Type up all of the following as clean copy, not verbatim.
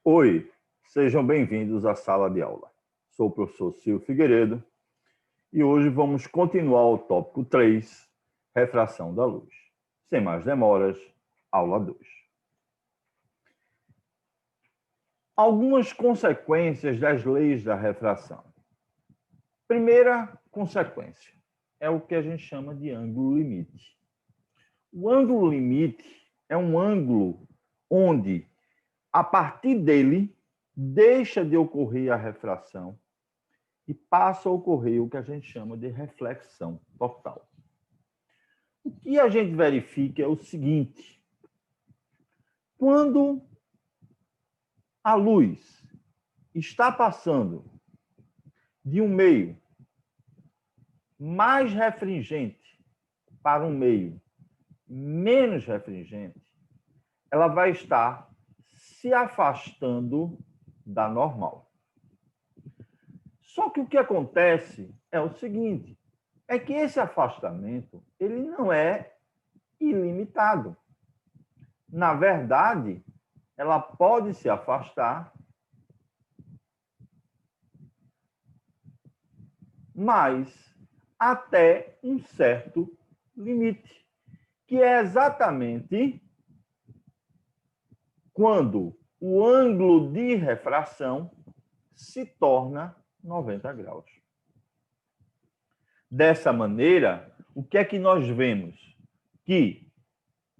Oi, sejam bem-vindos à sala de aula. Sou o professor Silvio Figueiredo e hoje vamos continuar o tópico 3, refração da luz. Sem mais demoras, aula 2. Algumas consequências das leis da refração. Primeira consequência é o que a gente chama de ângulo limite. O ângulo limite é um ângulo onde, a partir dele, deixa de ocorrer a refração e passa a ocorrer o que a gente chama de reflexão total. O que a gente verifica é o seguinte: quando a luz está passando de um meio mais refringente para um meio menos refringente, ela vai estar se afastando da normal. Só que o que acontece é o seguinte, é que esse afastamento ele não é ilimitado. Na verdade, ela pode se afastar, mas até um certo limite, que é exatamente quando o ângulo de refração se torna 90 graus. Dessa maneira, o que é que nós vemos? Que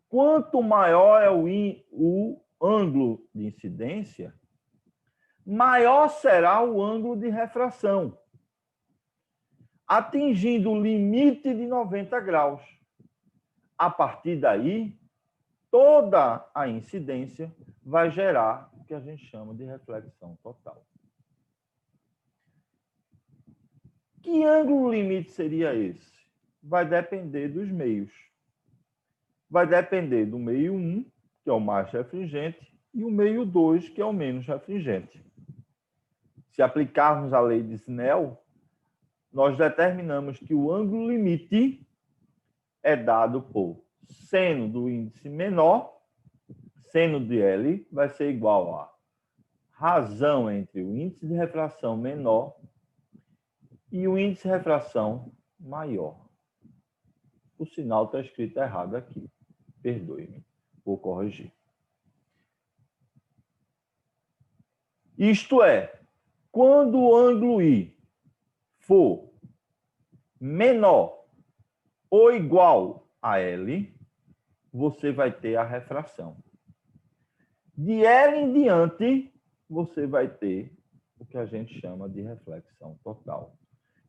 quanto maior é o ângulo de incidência, maior será o ângulo de refração, atingindo o limite de 90 graus. A partir daí, toda a incidência vai gerar o que a gente chama de reflexão total. Que ângulo limite seria esse? Vai depender dos meios. Vai depender do meio 1, que é o mais refringente, e o meio 2, que é o menos refringente. Se aplicarmos a lei de Snell, nós determinamos que o ângulo limite é dado por seno do índice menor, seno de L vai ser igual a razão entre o índice de refração menor e o índice de refração maior. O sinal está escrito errado aqui. Perdoe-me, vou corrigir. Isto é, quando o ângulo I for menor ou igual a L, você vai ter a refração. De L em diante, você vai ter o que a gente chama de reflexão total.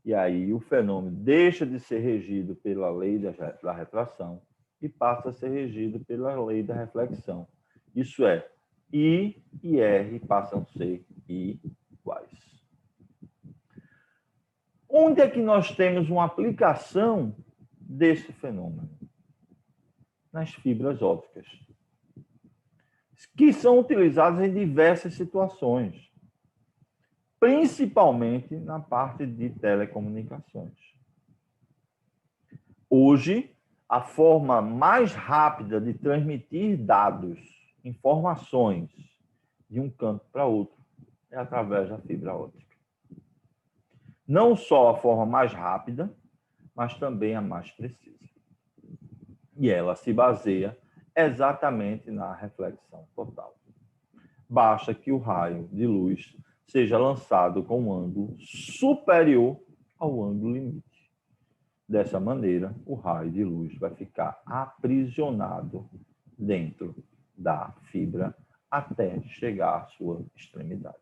E aí o fenômeno deixa de ser regido pela lei da refração e passa a ser regido pela lei da reflexão. Isso é, I e R passam a ser iguais. Onde é que nós temos uma aplicação desse fenômeno? Nas fibras ópticas, que são utilizadas em diversas situações, principalmente na parte de telecomunicações. Hoje, a forma mais rápida de transmitir dados, informações, de um canto para outro, é através da fibra óptica. Não só a forma mais rápida, mas também a mais precisa. E ela se baseia exatamente na reflexão total. Basta que o raio de luz seja lançado com um ângulo superior ao ângulo limite. Dessa maneira, o raio de luz vai ficar aprisionado dentro da fibra até chegar à sua extremidade.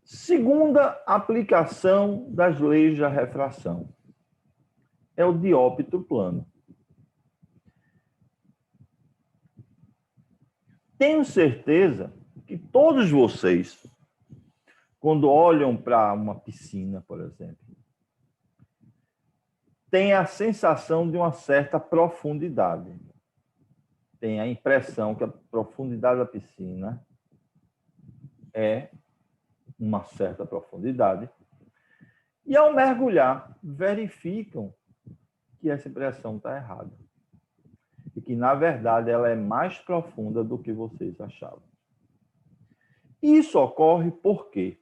Segunda aplicação das leis da refração é o dióptro plano. Tenho certeza que todos vocês, quando olham para uma piscina, por exemplo, têm a sensação de uma certa profundidade. Tem a impressão que a profundidade da piscina é uma certa profundidade. E ao mergulhar, verificam que essa impressão está errada. e que, na verdade, ela é mais profunda do que vocês achavam. Isso ocorre por quê?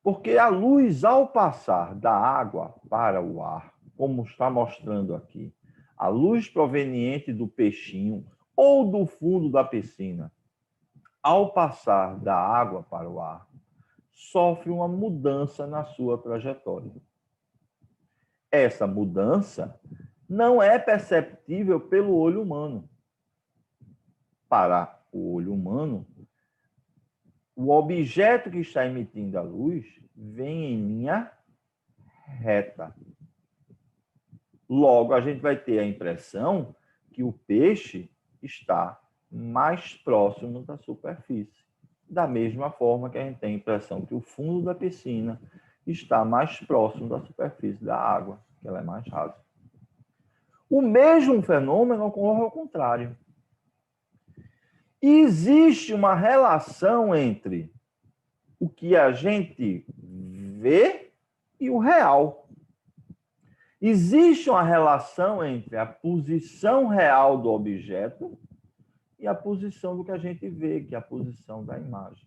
Porque a luz, ao passar da água para o ar, como está mostrando aqui, a luz proveniente do peixinho ou do fundo da piscina, ao passar da água para o ar, sofre uma mudança na sua trajetória. Essa mudança não é perceptível pelo olho humano. Para o olho humano, o objeto que está emitindo a luz vem em linha reta. Logo, a gente vai ter a impressão que o peixe está mais próximo da superfície. Da mesma forma que a gente tem a impressão que o fundo da piscina está mais próximo da superfície da água, que ela é mais rasa. O mesmo fenômeno ocorre ao contrário. E existe uma relação entre o que a gente vê e o real. Existe uma relação entre a posição real do objeto e a posição do que a gente vê, que é a posição da imagem.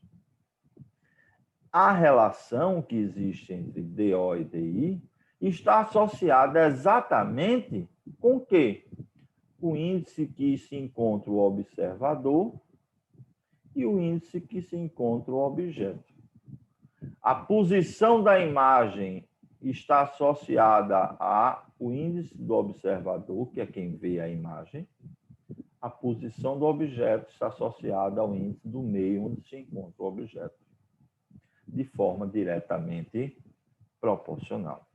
A relação que existe entre DO e DI está associada exatamente com o quê? O índice que se encontra o observador e o índice que se encontra o objeto. A posição da imagem está associada ao índice do observador, que é quem vê a imagem. A posição do objeto está associada ao índice do meio onde se encontra o objeto, de forma diretamente proporcional.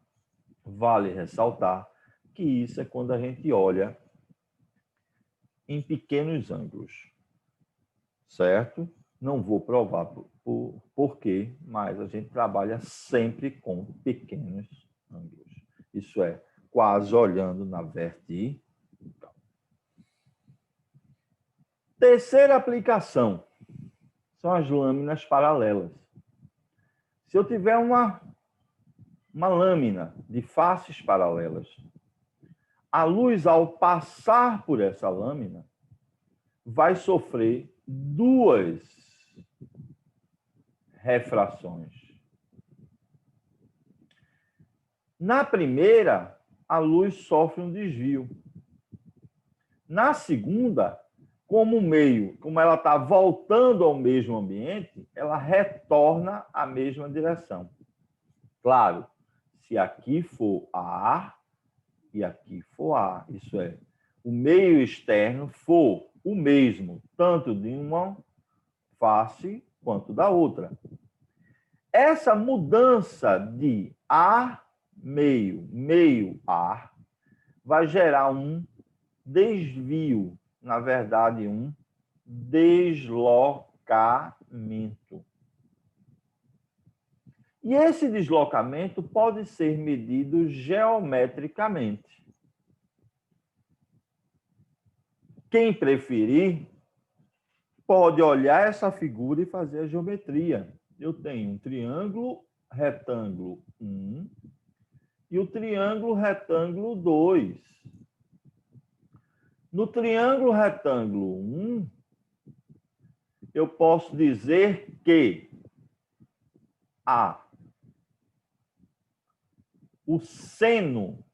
Vale ressaltar que isso é quando a gente olha em pequenos ângulos, certo? Não vou provar por quê, mas a gente trabalha sempre com pequenos ângulos. Isso é, quase olhando na vertical. Terceira aplicação são as lâminas paralelas. Se eu tiver uma lâmina de faces paralelas, a luz, ao passar por essa lâmina, vai sofrer duas refrações. Na primeira, a luz sofre um desvio. Na segunda, como ela está voltando ao mesmo ambiente, ela retorna à mesma direção. Claro, se aqui for ar e aqui for ar, isso é, o meio externo for o mesmo, tanto de uma face quanto da outra. Essa mudança de ar, meio, ar, vai gerar um desvio, na verdade, um deslocamento. E esse deslocamento pode ser medido geometricamente. Quem preferir, pode olhar essa figura e fazer a geometria. Eu tenho um triângulo retângulo 1 e o triângulo retângulo 2. No triângulo retângulo 1, eu posso dizer que o seno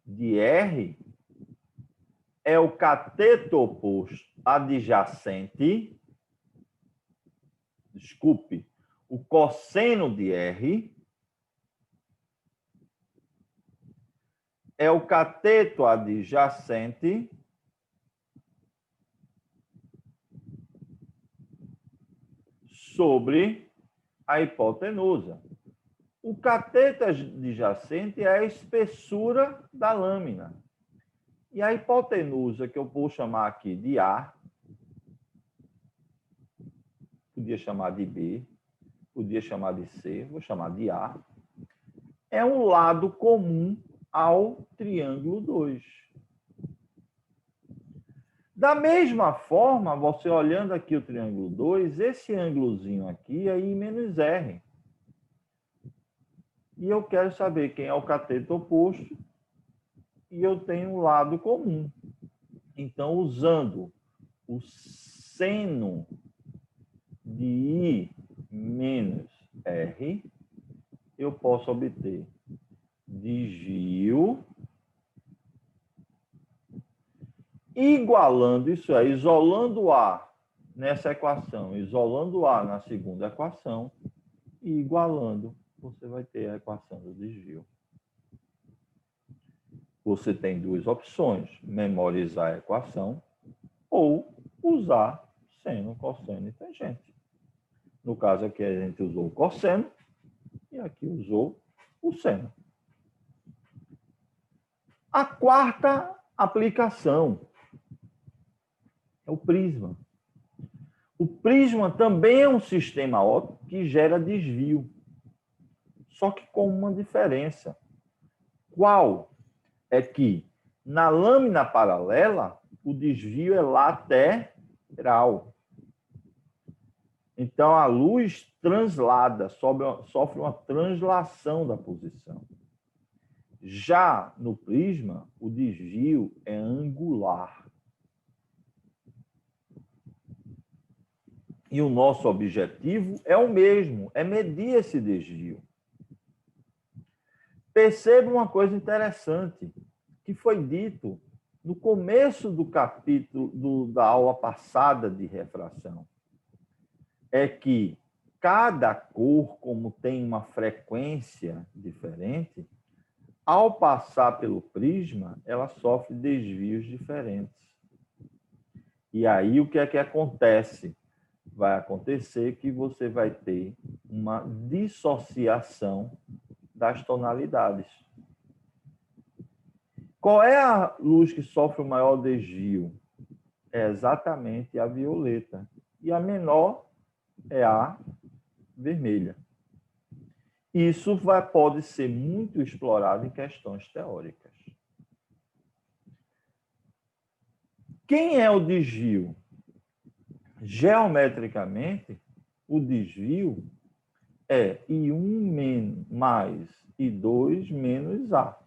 de R é o cateto oposto adjacente, desculpe, o cosseno de R é o cateto adjacente sobre a hipotenusa. O cateto adjacente é a espessura da lâmina. E a hipotenusa, que eu vou chamar aqui de A, podia chamar de B, podia chamar de C, vou chamar de A, é um lado comum ao triângulo 2. Da mesma forma, você olhando aqui o triângulo 2, esse ângulozinho aqui é I menos R. e eu quero saber quem é o cateto oposto e eu tenho um lado comum. Então, usando o seno de I menos R, eu posso obter desvio igualando, isso é, isolando A nessa equação, isolando A na segunda equação e igualando, você vai ter a equação do desvio. Você tem duas opções, memorizar a equação ou usar seno, cosseno e tangente. No caso aqui a gente usou o cosseno e aqui usou o seno. A quarta aplicação é o prisma. O prisma também é um sistema óptico que gera desvio, só que com uma diferença. Qual? É que na lâmina paralela o desvio é lateral. Então a luz translada, sofre uma translação da posição. Já no prisma, o desvio é angular. E o nosso objetivo é o mesmo, é medir esse desvio. Perceba uma coisa interessante que foi dito no começo do capítulo da aula passada de refração. É que cada cor, como tem uma frequência diferente, ao passar pelo prisma, ela sofre desvios diferentes. E aí o que é que acontece? Vai acontecer que você vai ter uma dissociação das tonalidades. Qual é a luz que sofre o maior desvio? É exatamente a violeta. E a menor é a vermelha. Isso pode ser muito explorado em questões teóricas. Quem é o desvio? Geometricamente, o desvio é I1 mais I2 menos A.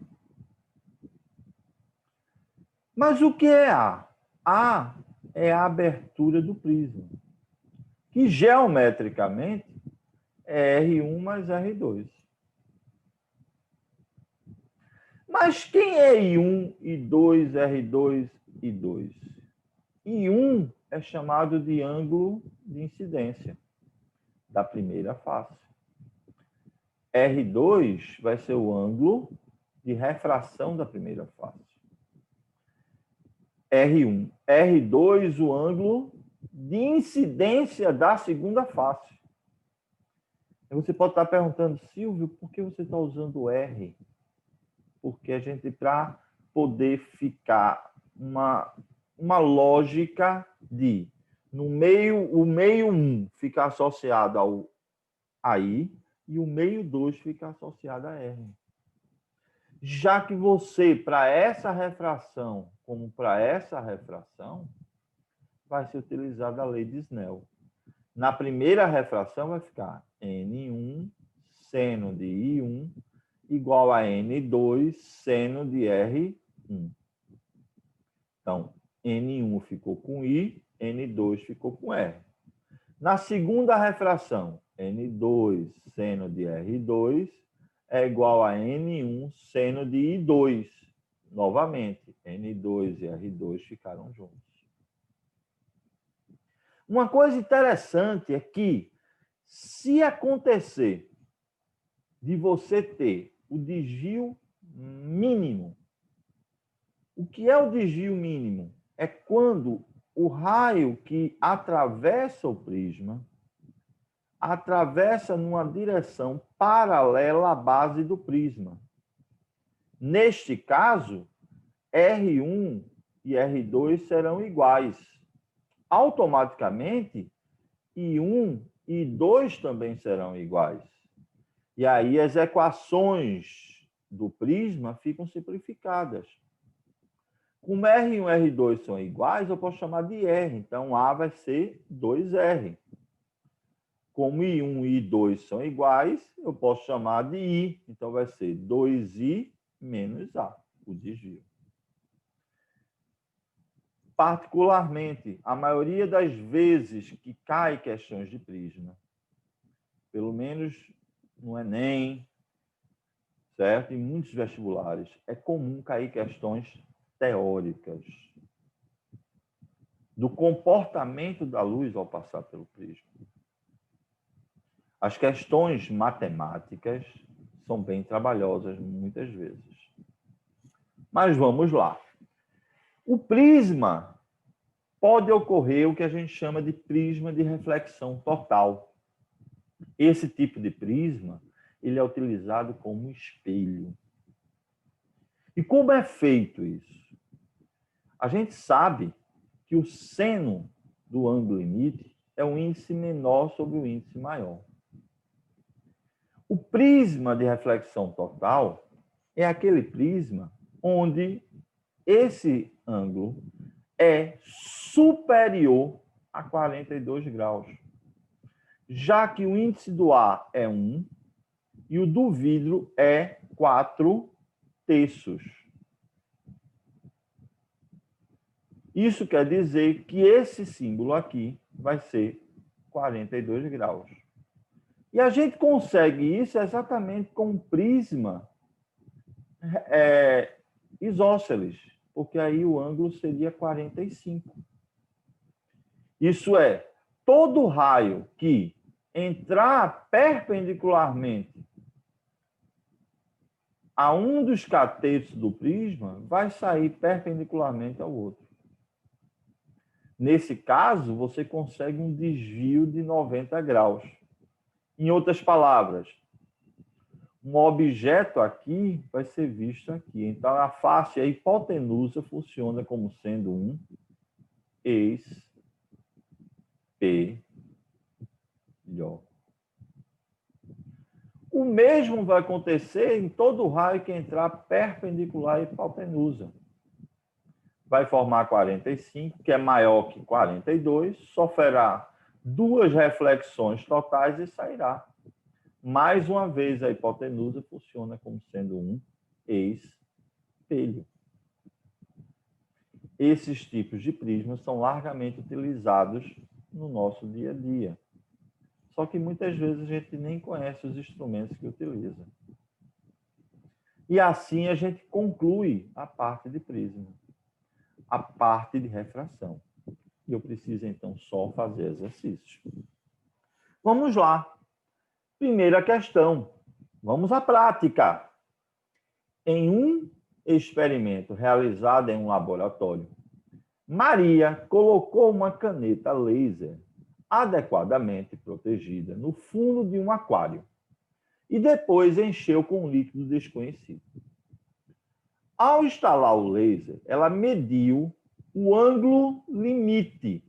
Mas o que é A? A é a abertura do prisma, que geometricamente é R1 mais R2. Mas quem é I1, I2, R2, I2? I1 é chamado de ângulo de incidência da primeira face. R2 vai ser o ângulo de refração da primeira face. R1. R2, o ângulo de incidência da segunda face. Você pode estar perguntando, Silvio, por que você está usando R? Porque a gente, para poder ficar uma lógica de, no meio, o meio 1 fica associado ao I e o meio 2 fica associado a R. Já que você, para essa refração, como para essa refração, vai ser utilizada a lei de Snell. Na primeira refração vai ficar N1 seno de I1 igual a N2 seno de R1. Então, N1 ficou com I, N2 ficou com R. Na segunda refração, N2 seno de R2 é igual a N1 seno de I2. Novamente, N2 e R2 ficaram juntos. Uma coisa interessante é que, se acontecer de você ter o desvio mínimo, o que é o desvio mínimo? É quando o raio que atravessa o prisma atravessa numa direção paralela à base do prisma. Neste caso, R1 e R2 serão iguais. Automaticamente, I1 e I2 também serão iguais. E aí as equações do prisma ficam simplificadas. Como R1 e R2 são iguais, eu posso chamar de R. Então, A vai ser 2R. Como I1 e I2 são iguais, eu posso chamar de I. Então, vai ser 2I menos A, o desvio. Particularmente, a maioria das vezes que cai questões de prisma, pelo menos no Enem, certo? Em muitos vestibulares, é comum cair questões teóricas do comportamento da luz ao passar pelo prisma. As questões matemáticas são bem trabalhosas muitas vezes. Mas vamos lá. O prisma pode ocorrer o que a gente chama de prisma de reflexão total. Esse tipo de prisma, ele é utilizado como espelho. E como é feito isso? A gente sabe que o seno do ângulo limite é um índice menor sobre o índice maior. O prisma de reflexão total é aquele prisma onde esse ângulo é superior a 42 graus, já que o índice do ar é 1 e o do vidro é 4/3. Isso quer dizer que esse símbolo aqui vai ser 42 graus. E a gente consegue isso exatamente com um prisma isósceles, porque aí o ângulo seria 45. Isso é, todo raio que entrar perpendicularmente a um dos catetos do prisma vai sair perpendicularmente ao outro. Nesse caso, você consegue um desvio de 90 graus. Em outras palavras, um objeto aqui vai ser visto aqui. Então, a face, a hipotenusa, funciona como sendo um espelho. O mesmo vai acontecer em todo raio que entrar perpendicular à hipotenusa. Vai formar 45, que é maior que 42, sofrerá duas reflexões totais e sairá. Mais uma vez, a hipotenusa funciona como sendo um espelho. Esses tipos de prismas são largamente utilizados no nosso dia a dia. Só que muitas vezes a gente nem conhece os instrumentos que utiliza. E assim a gente conclui a parte de prisma, a parte de refração. E eu preciso, então, só fazer exercícios. Vamos lá. Primeira questão. Vamos à prática. Em um experimento realizado em um laboratório, Maria colocou uma caneta laser adequadamente protegida no fundo de um aquário e depois encheu com um líquido desconhecido. Ao instalar o laser, ela mediu o ângulo limite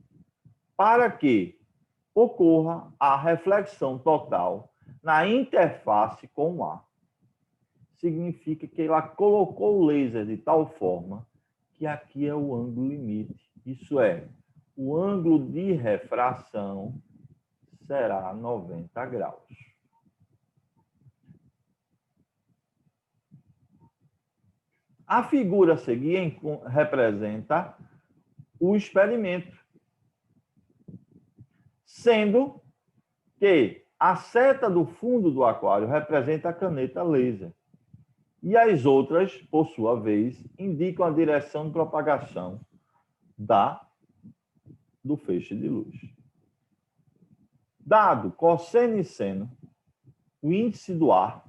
para que ocorra a reflexão total na interface com o ar. Significa que ela colocou o laser de tal forma que aqui é o ângulo limite. Isso é, o ângulo de refração será 90 graus. A figura a seguir representa o experimento, sendo que a seta do fundo do aquário representa a caneta laser e as outras, por sua vez, indicam a direção de propagação do feixe de luz. Dado cosseno e seno, o índice do ar,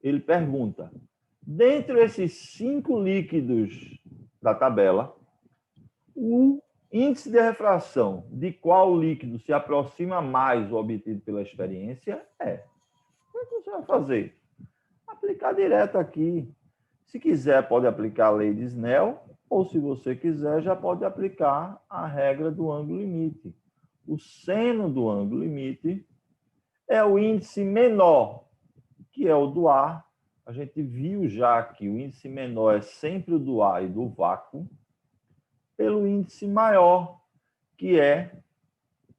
ele pergunta, dentre esses 5 líquidos da tabela, o índice de refração de qual líquido se aproxima mais do obtido pela experiência é. O que você vai fazer? Aplicar direto aqui. Se quiser, pode aplicar a lei de Snell, ou se você quiser, já pode aplicar a regra do ângulo limite. O seno do ângulo limite é o índice menor, que é o do ar. A gente viu já que o índice menor é sempre o do ar e do vácuo, pelo índice maior, que é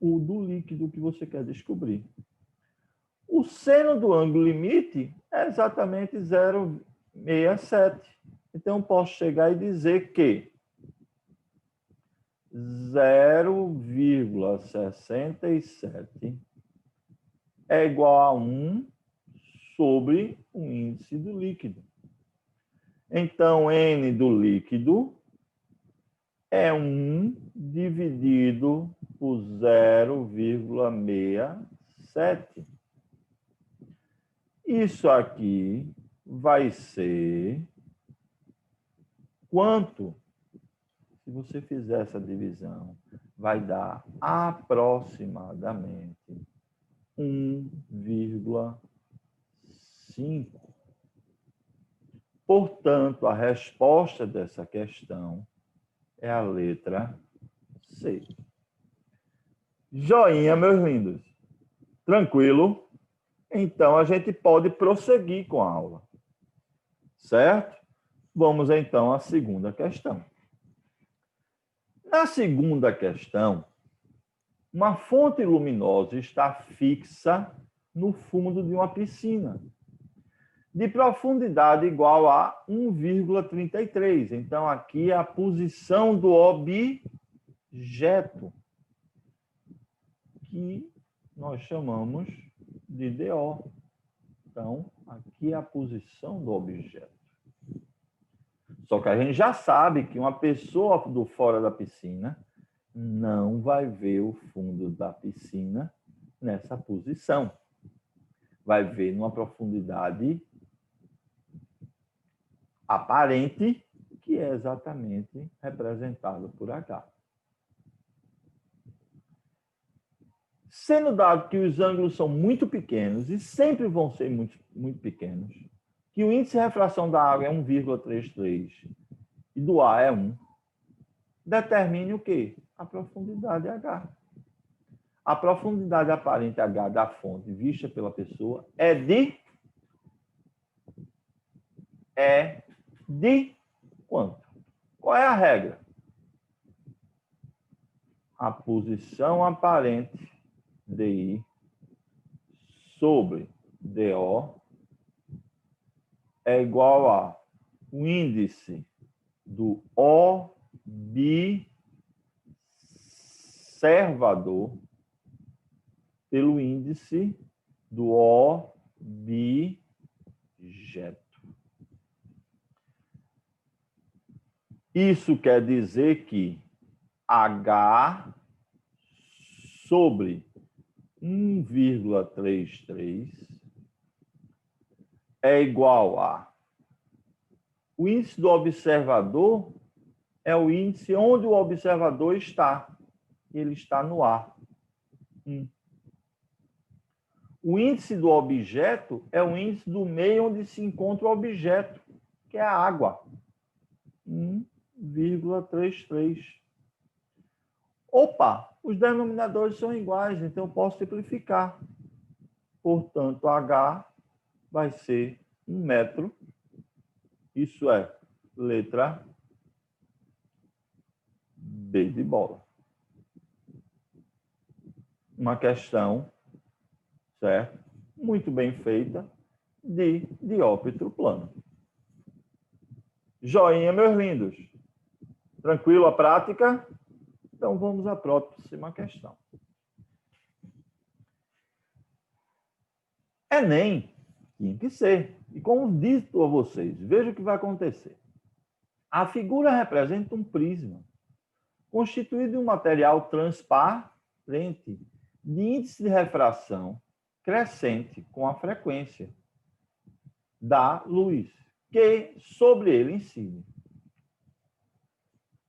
o do líquido que você quer descobrir. O seno do ângulo limite é exatamente 0,67. Então, eu posso chegar e dizer que 0,67 é igual a 1 sobre o índice do líquido. Então, N do líquido é 1 dividido por 0,67. Isso aqui vai ser quanto? Se você fizer essa divisão, vai dar aproximadamente 1,5. Portanto, a resposta dessa questão é a letra C. Joinha, meus lindos. Tranquilo? Então, a gente pode prosseguir com a aula. Certo? Vamos, então, à segunda questão. Na segunda questão, uma fonte luminosa está fixa no fundo de uma piscina, de profundidade igual a 1,33. Então, aqui é a posição do objeto, que nós chamamos de DO. Então, aqui é a posição do objeto. Só que a gente já sabe que uma pessoa do fora da piscina não vai ver o fundo da piscina nessa posição. Vai ver numa profundidade aparente, que é exatamente representado por H. Sendo dado que os ângulos são muito pequenos, e sempre vão ser muito pequenos, que o índice de refração da água é 1,33 e do ar é 1, determine o quê? A profundidade H. A profundidade aparente H da fonte vista pela pessoa é de quanto? Qual é a regra? A posição aparente DI sobre DO é igual a o índice do observador pelo índice do objeto. Isso quer dizer que H sobre 1,33 é igual a... O índice do observador é o índice onde o observador está. Ele está no ar. O índice do objeto é o índice do meio onde se encontra o objeto, que é a água. 1,33. Opa, os denominadores são iguais, então eu posso simplificar. Portanto, H vai ser 1 metro. Isso é letra B de bola. Uma questão, certo? Muito bem feita, de dióptro plano. Joinha, meus lindos. Tranquilo a prática? Então, vamos à próxima questão. Enem tinha que ser. E como dito a vocês, veja o que vai acontecer. A figura representa um prisma, constituído de um material transparente, de índice de refração crescente com a frequência da luz, que sobre ele incide.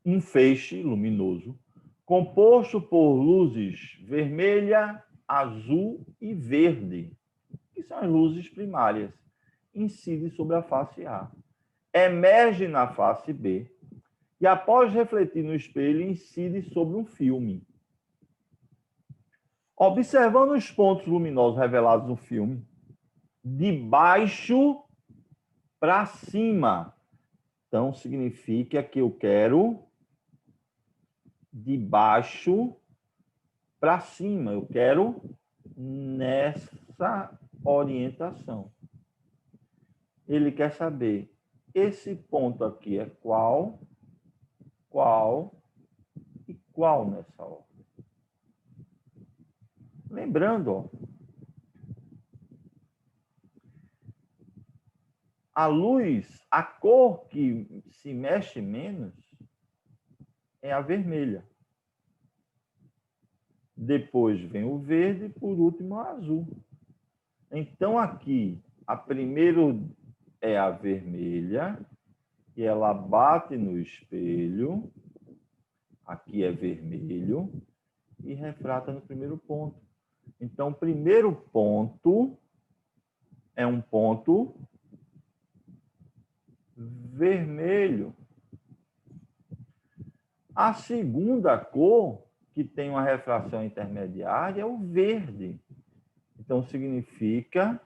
Um feixe luminoso composto por luzes vermelha, azul e verde, que são as luzes primárias, incide sobre a face A, emerge na face B e, após refletir no espelho, incide sobre um filme. Observando os pontos luminosos revelados no filme, de baixo para cima. Então, significa que eu quero de baixo para cima, eu quero nessa orientação. Ele quer saber, esse ponto aqui é qual e qual nessa ordem. Lembrando, ó, a luz, a cor que se mexe menos é a vermelha. Depois vem o verde e, por último, o azul. Então, aqui, a primeiro é a vermelha, e ela bate no espelho. Aqui é vermelho e refrata no primeiro ponto. Então, o primeiro ponto é um ponto vermelho. A segunda cor, que tem uma refração intermediária, é o verde. Então, significa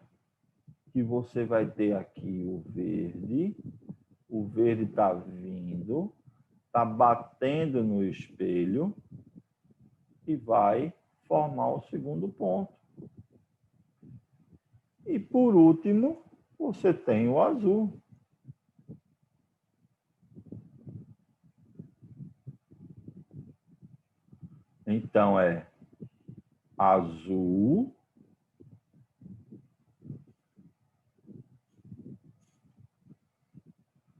que você vai ter aqui o verde está vindo, está batendo no espelho e vai formar o segundo ponto. E, por último, você tem o azul. Então, é azul,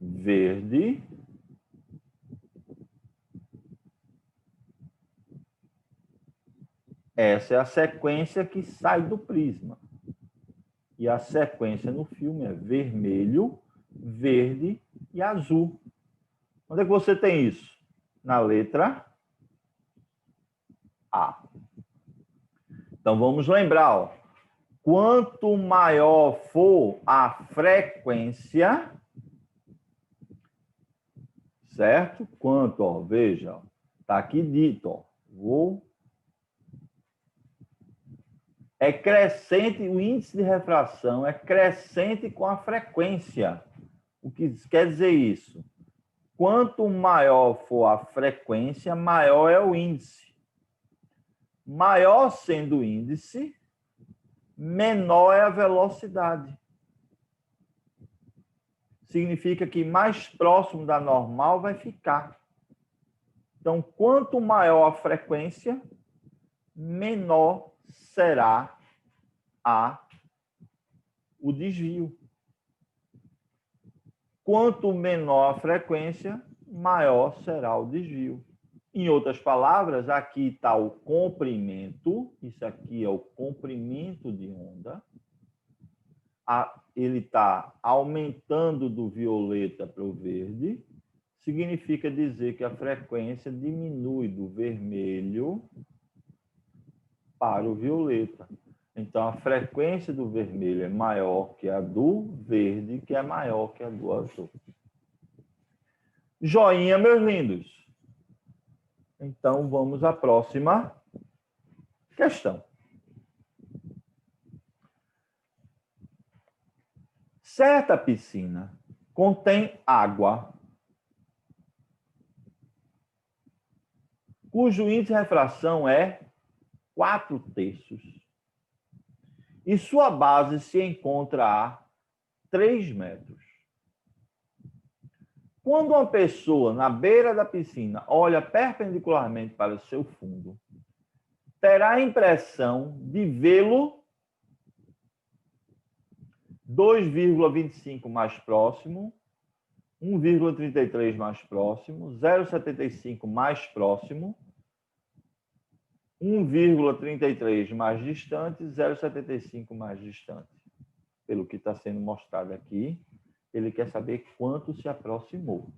verde, essa é a sequência que sai do prisma. E a sequência no filme é vermelho, verde e azul. Onde é que você tem isso? Na letra A. Então, vamos lembrar, ó. Quanto maior for a frequência, certo? Quanto, ó, veja, está aqui dito, ó, é crescente, o índice de refração é crescente com a frequência. O que quer dizer isso? Quanto maior for a frequência, maior é o índice. Maior sendo o índice, menor é a velocidade. Significa que mais próximo da normal vai ficar. Então, quanto maior a frequência, menor será o desvio. Quanto menor a frequência, maior será o desvio. Em outras palavras, aqui está o comprimento, isso aqui é o comprimento de onda. Ele está aumentando do violeta para o verde, significa dizer que a frequência diminui do vermelho para o violeta. Então, a frequência do vermelho é maior que a do verde, que é maior que a do azul. Joinha, meus lindos. Então, vamos à próxima questão. Certa piscina contém água cujo índice de refração é 4/3 e sua base se encontra a 3 metros. Quando uma pessoa na beira da piscina olha perpendicularmente para o seu fundo, terá a impressão de vê-lo 2,25 mais próximo, 1,33 mais próximo, 0,75 mais próximo, 1,33 mais distante, 0,75 mais distante. Pelo que está sendo mostrado aqui, ele quer saber quanto se aproximou.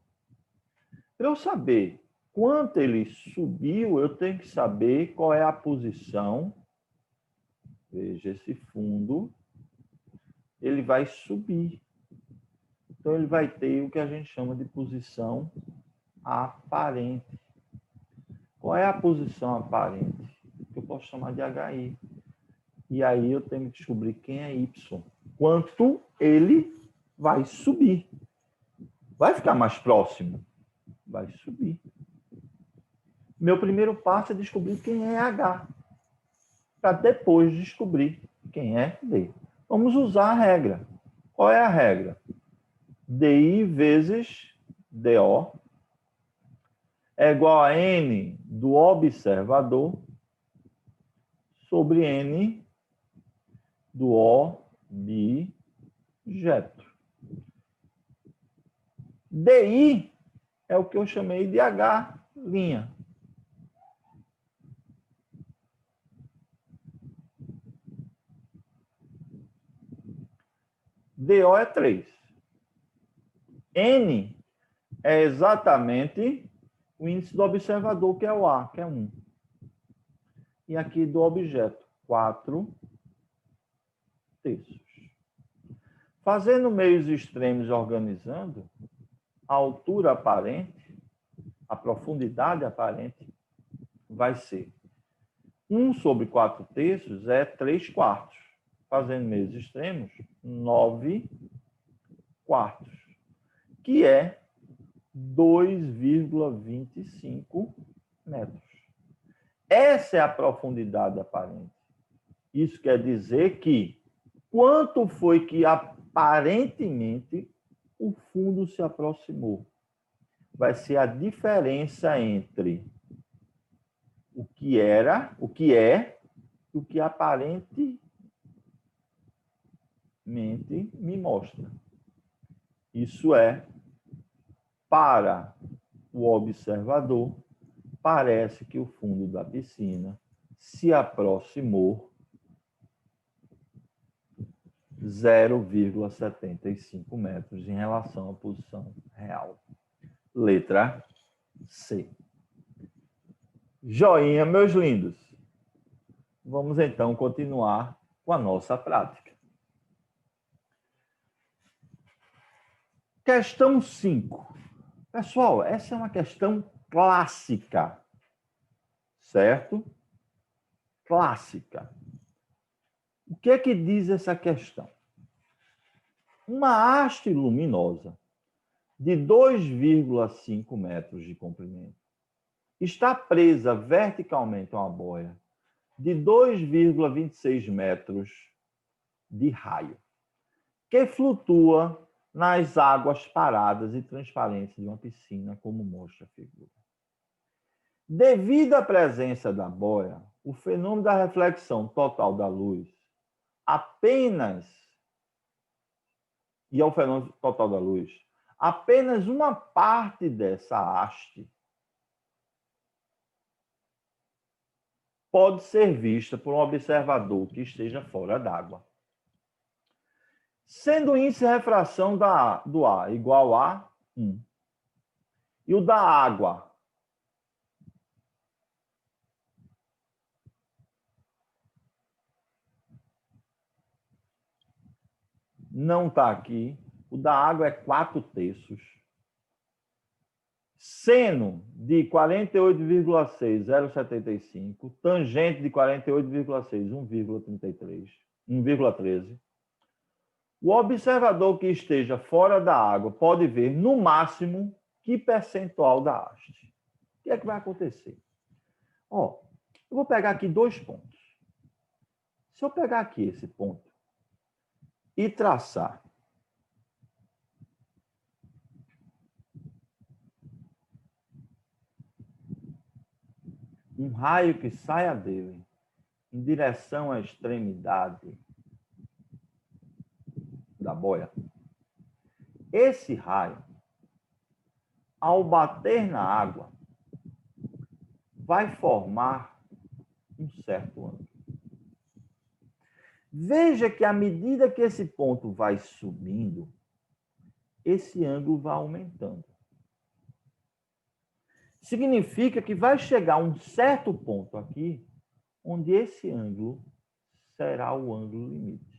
Para eu saber quanto ele subiu, eu tenho que saber qual é a posição. Veja, esse fundo, ele vai subir. Então, ele vai ter o que a gente chama de posição aparente. Qual é a posição aparente? Eu posso chamar de HI. E aí eu tenho que descobrir quem é Y. Quanto ele vai subir. Vai ficar mais próximo? Vai subir. Meu primeiro passo é descobrir quem é H. para depois descobrir quem é D. Vamos usar a regra. Qual é a regra? DI vezes DO é igual a N do observador sobre N do objeto. DI é o que eu chamei de H'. DO é 3. N é exatamente o índice do observador, que é o A, que é 1. E aqui do objeto, 4 terços. Fazendo meios extremos organizando, a altura aparente, a profundidade aparente, vai ser 1 sobre 4 terços é 3 quartos. Fazendo meios extremos, 9 quartos, que é 2,25 metros. Essa é a profundidade aparente. Isso quer dizer que quanto foi que aparentemente o fundo se aproximou? Vai ser a diferença entre o que era, o que é, e o que aparentemente me mostra. Isso é, para o observador, parece que o fundo da piscina se aproximou 0,75 metros em relação à posição real. Letra C. Joinha, meus lindos. Vamos então continuar com a nossa prática. Questão 5. Pessoal, essa é uma questão clássica, certo? Clássica. O que é que diz essa questão? Uma haste luminosa de 2,5 metros de comprimento está presa verticalmente a uma boia de 2,26 metros de raio, que flutua nas águas paradas e transparentes de uma piscina, como mostra a figura. Devido à presença da boia, o fenômeno da reflexão total da luz apenas uma parte dessa haste pode ser vista por um observador que esteja fora d'água. Sendo o índice de refração do ar igual a 1 e o da água não está aqui, o da água é 4 terços, seno de 48,6,075, tangente de 48,6, 1,13. O observador que esteja fora da água pode ver, no máximo, que percentual da haste. O que é que vai acontecer? Eu vou pegar aqui 2 pontos. Se eu pegar aqui esse ponto e traçar um raio que saia dele em direção à extremidade da boia, esse raio, ao bater na água, vai formar um certo ângulo. Veja que à medida que esse ponto vai subindo, esse ângulo vai aumentando. Significa que vai chegar um certo ponto aqui, onde esse ângulo será o ângulo limite.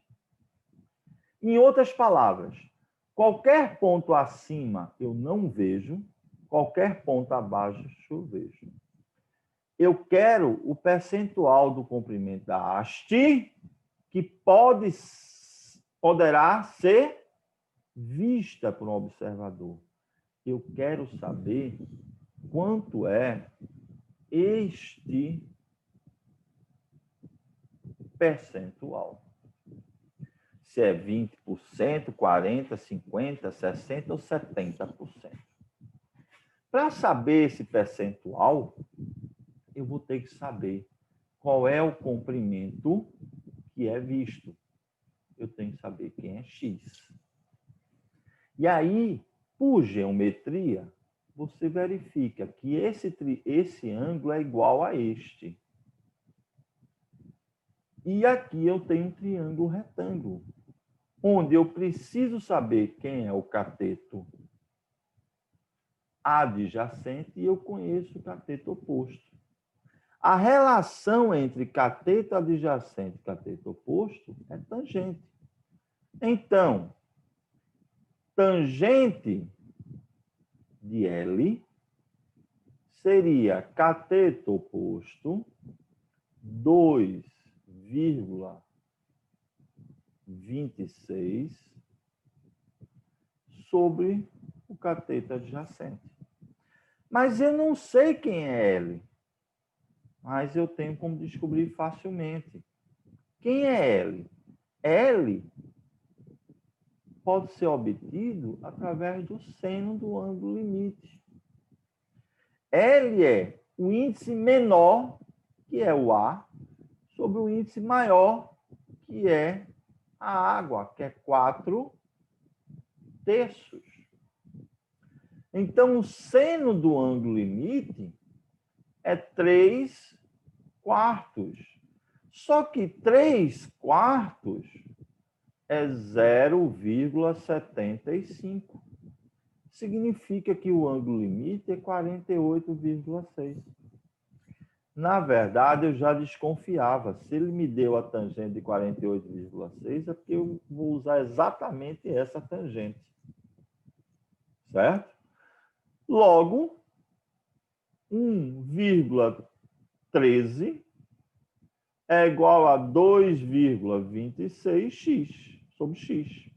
Em outras palavras, qualquer ponto acima eu não vejo, qualquer ponto abaixo eu vejo. Eu quero o percentual do comprimento da haste que poderá ser vista por um observador. Eu quero saber quanto é este percentual. Se é 20%, 40%, 50%, 60% ou 70%. Para saber esse percentual, eu vou ter que saber qual é o comprimento que é visto. Eu tenho que saber quem é x. E aí, por geometria, você verifica que esse ângulo é igual a este. E aqui eu tenho um triângulo retângulo, onde eu preciso saber quem é o cateto adjacente e eu conheço o cateto oposto. A relação entre cateto adjacente e cateto oposto é tangente. Então, tangente de L seria cateto oposto 2,26 sobre o cateto adjacente. Mas eu não sei quem é L. Mas eu tenho como descobrir facilmente. Quem é L? L pode ser obtido através do seno do ângulo limite. L é o índice menor, que é o A, sobre o índice maior, que é a água, que é 4/3. Então, o seno do ângulo limite é 3/4. Só que 3/4 é 0,75. Significa que o ângulo limite é 48,6. Na verdade, eu já desconfiava. Se ele me deu a tangente de 48,6, é porque eu vou usar exatamente essa tangente. Certo? Logo, 1,13 é igual a 2,26x sobre x.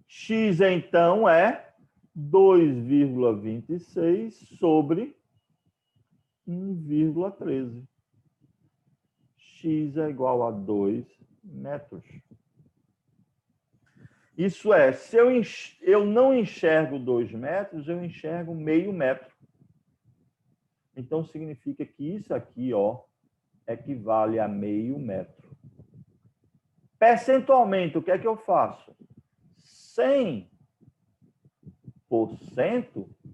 X, então, é 2,26 sobre 1,13. X é igual a 2 metros. Isso é, se eu não enxergo 2 metros, eu enxergo meio metro. Então, significa que isso aqui, ó, equivale a meio metro. Percentualmente, o que é que eu faço? 100%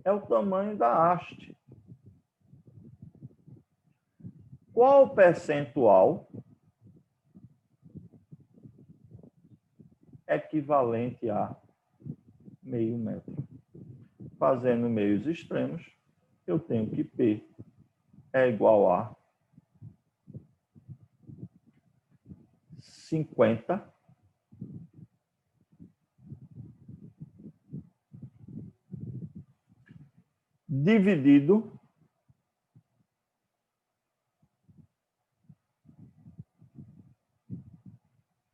é o tamanho da haste. Qual percentual equivalente a meio metro? Fazendo meios extremos, eu tenho que P é igual a 50 dividido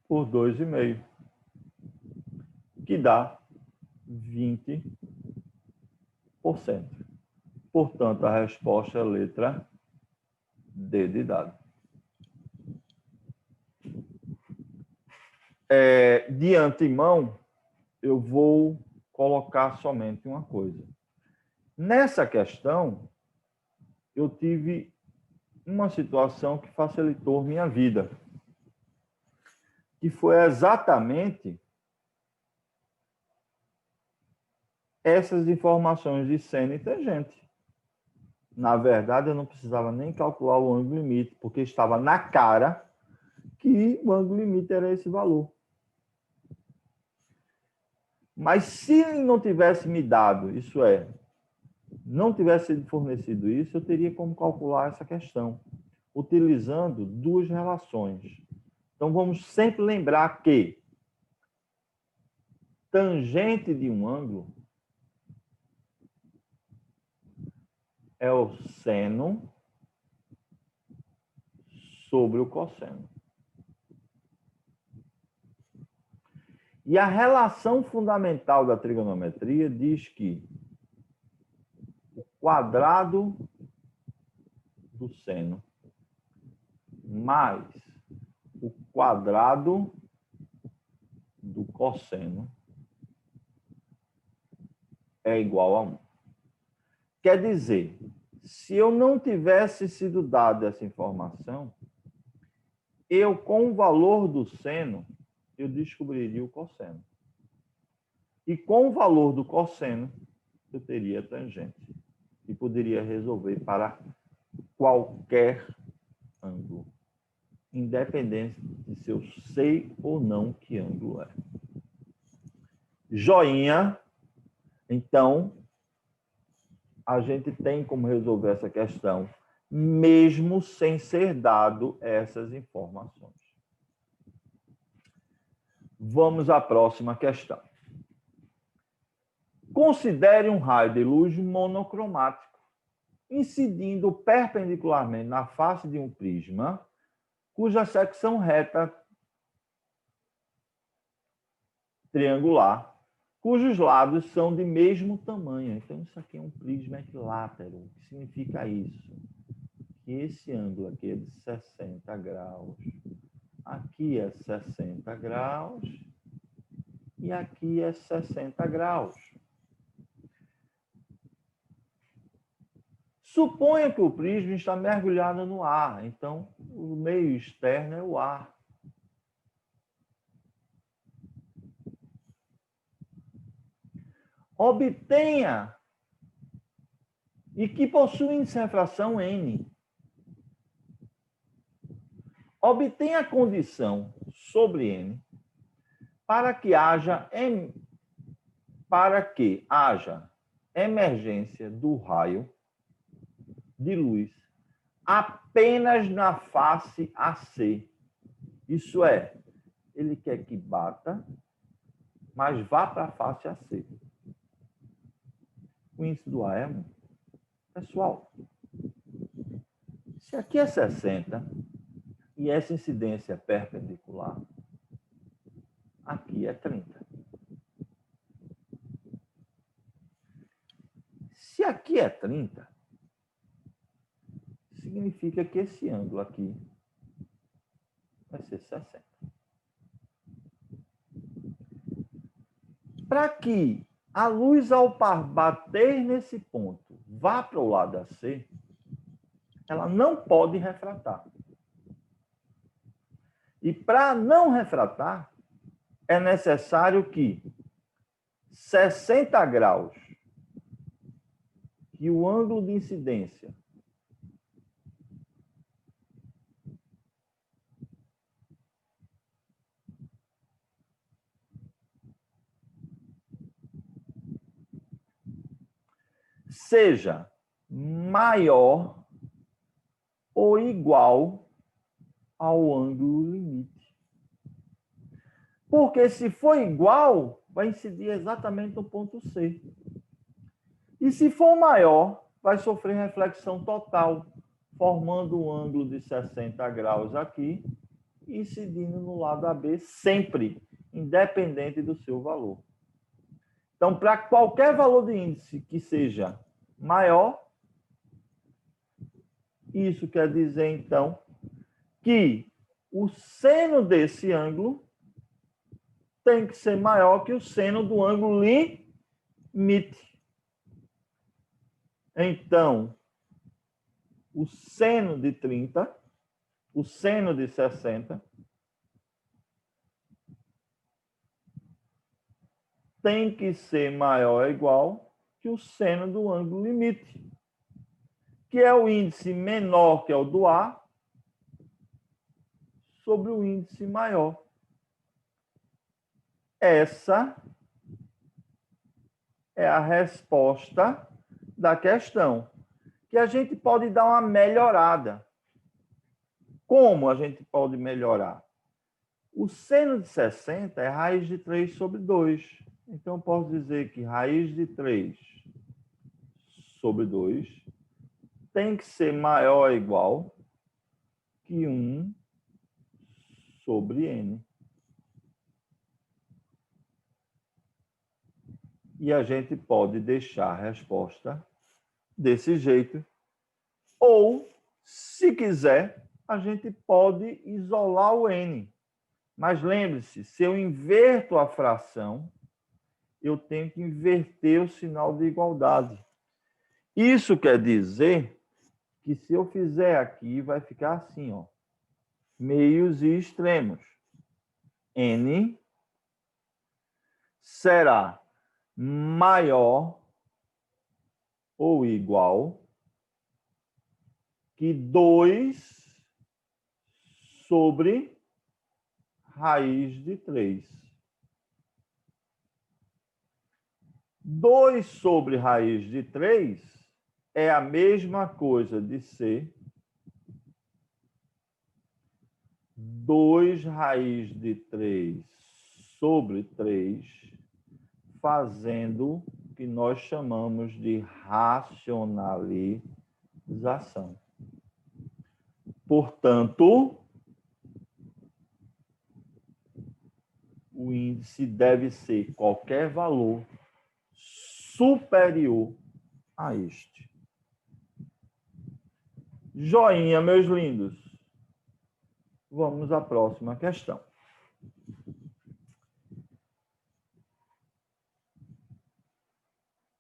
por 2,5, que dá 20%. Portanto, a resposta é a letra D de dado. De antemão, eu vou colocar somente uma coisa. Nessa questão, eu tive uma situação que facilitou minha vida, que foi exatamente essas informações de seno e tangente. Na verdade, eu não precisava nem calcular o ângulo limite, porque estava na cara que o ângulo limite era esse valor. Mas se ele não tivesse me dado, isso é, não tivesse sido fornecido isso, eu teria como calcular essa questão, utilizando duas relações. Então, vamos sempre lembrar que tangente de um ângulo é o seno sobre o cosseno. E a relação fundamental da trigonometria diz que o quadrado do seno mais o quadrado do cosseno é igual a 1. Quer dizer, se eu não tivesse sido dada essa informação, eu, com o valor do seno, eu descobriria o cosseno. E com o valor do cosseno, eu teria a tangente. E poderia resolver para qualquer ângulo, independente de se eu sei ou não que ângulo é. Joinha. Então, a gente tem como resolver essa questão, mesmo sem ser dado essas informações. Vamos à próxima questão. Considere um raio de luz monocromático incidindo perpendicularmente na face de um prisma, cuja secção reta triangular, cujos lados são de mesmo tamanho. Então, isso aqui é um prisma equilátero. O que significa isso? Que esse ângulo aqui é de 60 graus. Aqui é 60 graus. E aqui é 60 graus. Suponha que o prisma está mergulhado no ar. Então, o meio externo é o ar. Obtenha, e que possui índice de refração N. Obtenha a condição sobre N para que haja emergência do raio de luz apenas na face AC. Isso é, ele quer que bata, mas vá para a face AC. O índice do A é 1. Pessoal, se aqui é 60 e essa incidência é perpendicular, aqui é 30. Se aqui é 30, significa que esse ângulo aqui vai ser 60. Para que a luz, ao bater nesse ponto, vá para o lado AC, ela não pode refratar. E para não refratar, é necessário que 60 graus, que o ângulo de incidência seja maior ou igual ao ângulo limite. Porque se for igual, vai incidir exatamente no ponto C. E se for maior, vai sofrer reflexão total, formando um ângulo de 60 graus aqui e incidindo no lado AB sempre, independente do seu valor. Então, para qualquer valor de índice que seja maior, isso quer dizer, então, que o seno desse ângulo tem que ser maior que o seno do ângulo limite. Então, o seno de 30, o seno de 60, tem que ser maior ou igual que o seno do ângulo limite, que é o índice menor, que é o do A, sobre o índice maior. Essa é a resposta da questão, que a gente pode dar uma melhorada. Como a gente pode melhorar? O seno de 60 é raiz de 3 sobre 2. Então, eu posso dizer que raiz de 3 sobre 2 tem que ser maior ou igual que 1 sobre n. E a gente pode deixar a resposta desse jeito. Ou, se quiser, a gente pode isolar o n. Mas lembre-se, se eu inverto a fração, eu tenho que inverter o sinal de igualdade. Isso quer dizer que se eu fizer aqui, vai ficar assim, ó, meios e extremos. N será maior ou igual que 2 sobre raiz de 3. 2 sobre raiz de 3 é a mesma coisa de ser 2 raiz de 3 sobre 3, fazendo o que nós chamamos de racionalização. Portanto, o índice deve ser qualquer valor superior a este. Joinha, meus lindos. Vamos à próxima questão.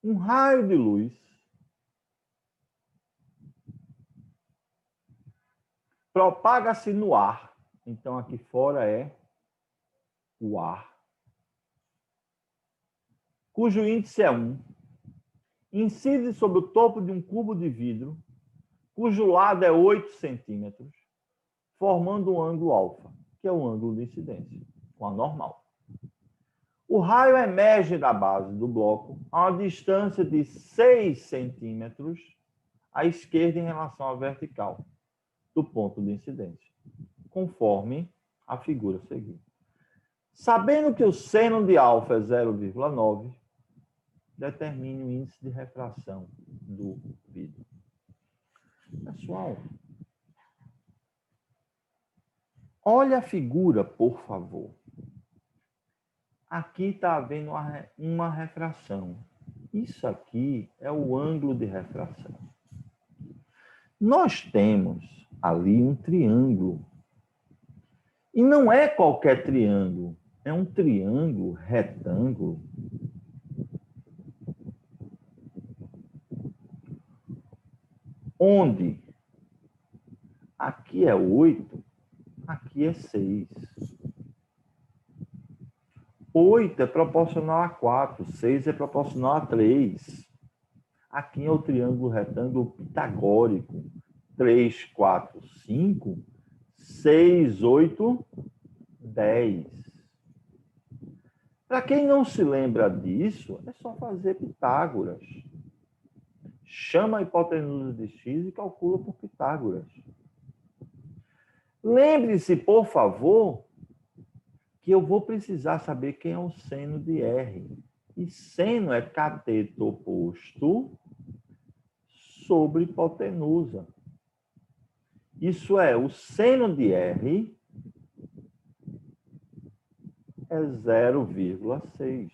Um raio de luz propaga-se no ar. Então, aqui fora é o ar, cujo índice é 1. Incide sobre o topo de um cubo de vidro, cujo lado é 8 centímetros, formando um ângulo alfa, que é o ângulo de incidência, com a normal. O raio emerge da base do bloco a uma distância de 6 centímetros à esquerda em relação à vertical do ponto de incidência, conforme a figura seguinte. Sabendo que o seno de alfa é 0,9, determine o índice de refração do vidro. Pessoal, olha a figura, por favor. Aqui está havendo uma refração. Isso aqui é o ângulo de refração. Nós temos ali um triângulo. E não é qualquer triângulo. É um triângulo retângulo. Onde aqui é 8, aqui é 6. 8 é proporcional a 4, 6 é proporcional a 3. Aqui é o triângulo retângulo pitagórico. 3, 4, 5, 6, 8, 10. Para quem não se lembra disso, é só fazer Pitágoras. Chama a hipotenusa de x e calcula por Pitágoras. Lembre-se, por favor, que eu vou precisar saber quem é o seno de R. E seno é cateto oposto sobre hipotenusa. Isso é, o seno de R é 0,6.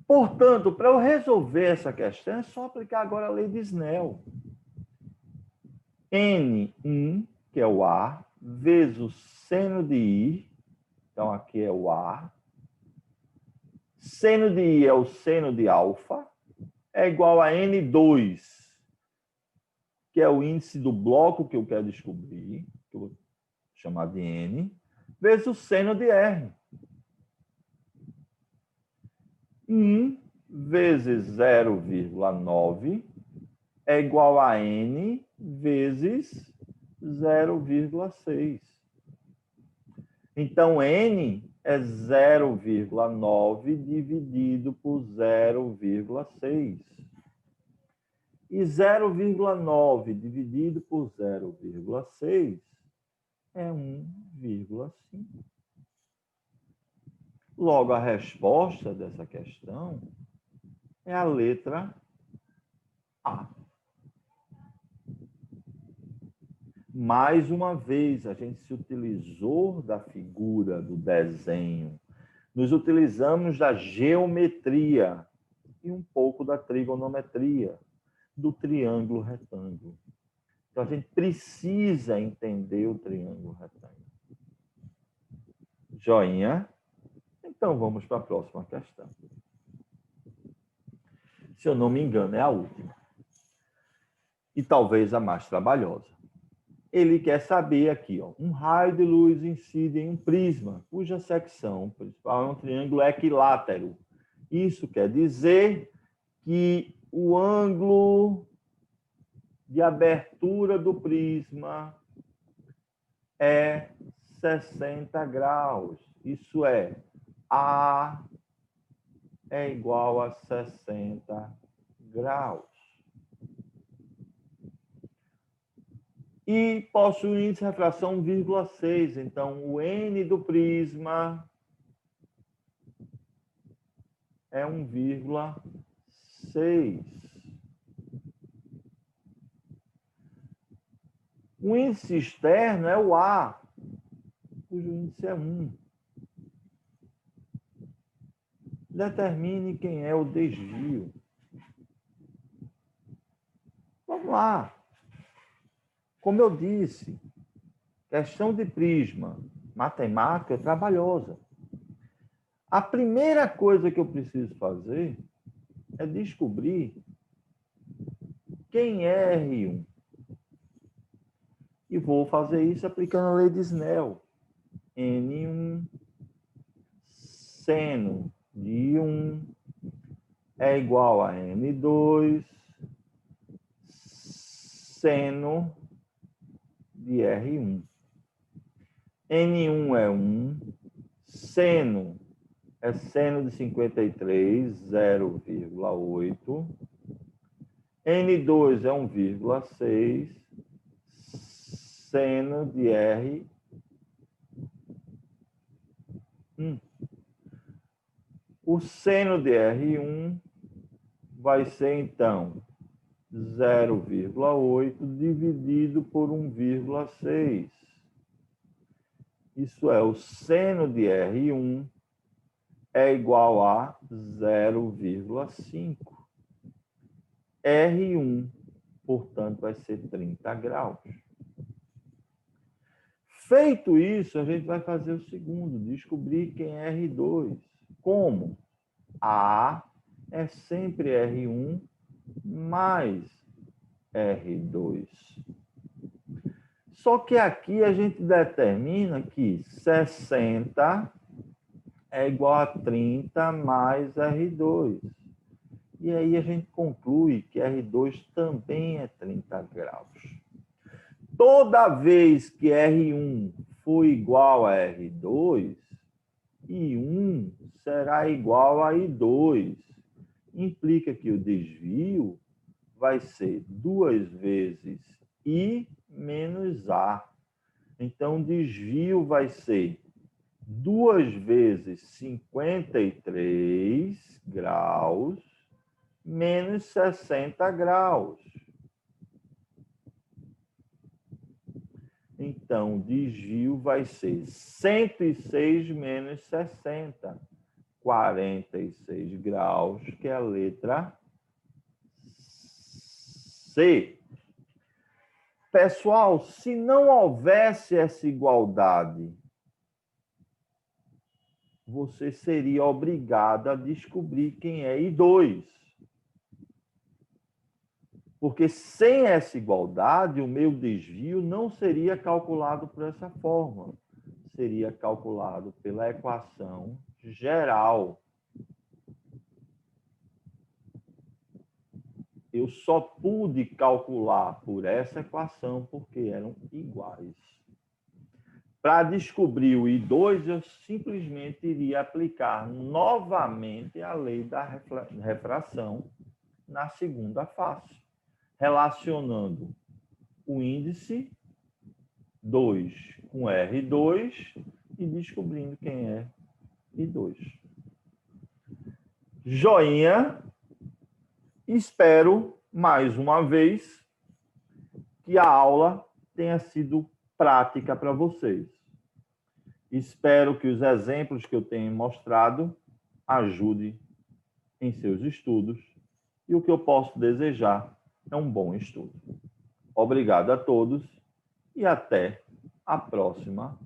Portanto, para eu resolver essa questão, é só aplicar agora a lei de Snell. N1, que é o ar, vezes o seno de I, então aqui é o ar, seno de I é o seno de alfa, é igual a N2, que é o índice do bloco que eu quero descobrir, que eu vou chamar de N, vezes o seno de R. 1 vezes 0,9 é igual a N vezes 0,6. Então, N é 0,9 dividido por 0,6. E 0,9 dividido por 0,6 é 1,5. Logo, a resposta dessa questão é a letra A. Mais uma vez, a gente se utilizou da figura, do desenho. Nos utilizamos da geometria e um pouco da trigonometria, do triângulo retângulo. Então, a gente precisa entender o triângulo retângulo. Joinha? Então, vamos para a próxima questão. Se eu não me engano, é a última. E talvez a mais trabalhosa. Ele quer saber aqui, ó, um raio de luz incide em um prisma, cuja secção principal é um triângulo equilátero. Isso quer dizer que o ângulo de abertura do prisma é 60 graus. Isso é, A é igual a 60 graus. E possui índice de refração 1,6. Então, o N do prisma é 1,6. O índice externo é o A, cujo índice é 1. Determine quem é o desvio. Vamos lá. Como eu disse, questão de prisma, matemática é trabalhosa. A primeira coisa que eu preciso fazer é descobrir quem é R1. E vou fazer isso aplicando a lei de Snell. N1 seno de 1 é igual a N2 seno de R1. N1 é 1, seno é seno de 53, 0,8. N2 é 1,6, seno de R1. O seno de R1 vai ser, então, 0,8 dividido por 1,6. Isso é, o seno de R1 é igual a 0,5. R1, portanto, vai ser 30 graus. Feito isso, a gente vai fazer o segundo, descobrir quem é R2. Como? A é sempre R1 mais R2. Só que aqui a gente determina que 60 é igual a 30 mais R2. E aí a gente conclui que R2 também é 30 graus. Toda vez que R1 for igual a R2, I1 será igual a I2. Implica que o desvio vai ser 2 vezes I menos A. Então, o desvio vai ser 2 vezes 53 graus menos 60 graus. Então, o desvio vai ser 106 menos 60, 46 graus, que é a letra C. Pessoal, se não houvesse essa igualdade, você seria obrigado a descobrir quem é I2. Porque sem essa igualdade, o meu desvio não seria calculado por essa forma. Seria calculado pela equação geral. Eu só pude calcular por essa equação porque eram iguais. Para descobrir o I2, eu simplesmente iria aplicar novamente a lei da refração na segunda face, relacionando o índice 2 com R2 e descobrindo quem é I2. Joinha. Espero, mais uma vez, que a aula tenha sido prática para vocês. Espero que os exemplos que eu tenho mostrado ajudem em seus estudos e o que eu posso desejar é um bom estudo. Obrigado a todos e até a próxima